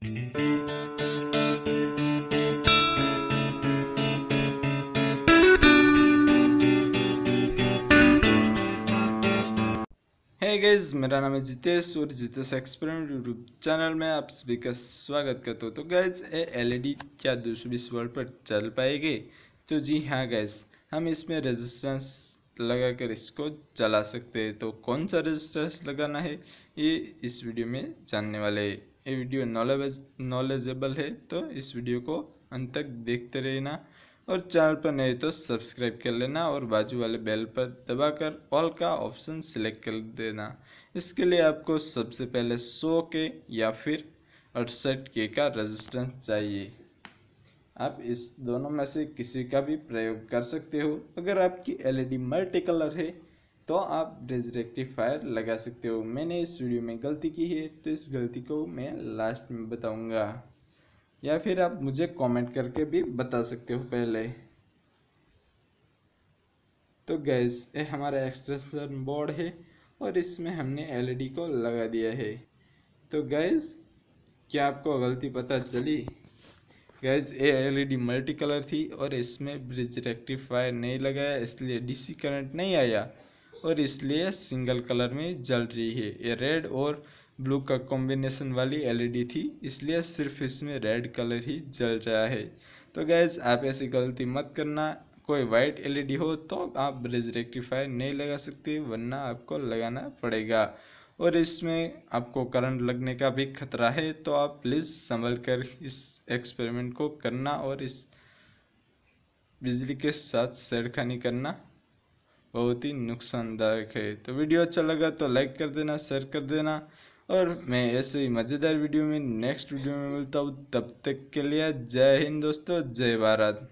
Hey guys, मेरा नाम है जितेश और जितेश एक्सपेरिमेंट यूट्यूब चैनल में आप सभी का स्वागत करता हूँ। तो गाइस, ये एलईडी क्या 220 वोल्ट पर चल पाएगी? तो जी हाँ गाइस, हम इसमें रेजिस्टेंस लगाकर इसको चला सकते हैं। तो कौन सा रेजिस्टेंस लगाना है ये इस वीडियो में जानने वाले हैं। ये वीडियो नॉलेजेबल है, तो इस वीडियो को अंत तक देखते रहना और चैनल पर नए तो सब्सक्राइब कर लेना और बाजू वाले बेल पर दबाकर ऑल का ऑप्शन सिलेक्ट कर देना। इसके लिए आपको सबसे पहले 100 के या फिर 68 के का रेजिस्टेंस चाहिए। आप इस दोनों में से किसी का भी प्रयोग कर सकते हो। अगर आपकी एलईडी मल्टी कलर है तो आप रेज रेक्टिफायर लगा सकते हो। मैंने इस वीडियो में गलती की है, तो इस गलती को मैं लास्ट में बताऊंगा, या फिर आप मुझे कमेंट करके भी बता सकते हो पहले। तो गैस, ये हमारा एक्सटेंशन बोर्ड है और इसमें हमने एलईडी को लगा दिया है। तो गैस, क्या आपको गलती पता चली? गैस, ये एलईडी मल्टी कलर थी और इसमें ब्रिज रेक्टिफायर नहीं लगाया, इसलिए डीसी करंट नहीं आया और इसलिए सिंगल कलर में जल रही है। ये रेड और ब्लू का कॉम्बिनेशन वाली एलईडी थी, इसलिए सिर्फ इसमें रेड कलर ही जल रहा है। तो गैस, आप ऐसी गलती मत करना। कोई वाइट एलईडी हो तो आप ब्रिज रेक्टिफायर नहीं लगा सकते, वरना आपको लगाना पड़ेगा और इसमें आपको करंट लगने का भी खतरा है। तो आप प्लीज़ संभल कर इस एक्सपेरिमेंट को करना और इस बिजली के साथ छेड़खानी करना बहुत ही नुकसानदायक है। तो वीडियो अच्छा लगा तो लाइक कर देना, शेयर कर देना और मैं ऐसे ही मज़ेदार वीडियो में नेक्स्ट वीडियो में मिलता हूँ। तब तक के लिए जय हिंद दोस्तों, जय भारत।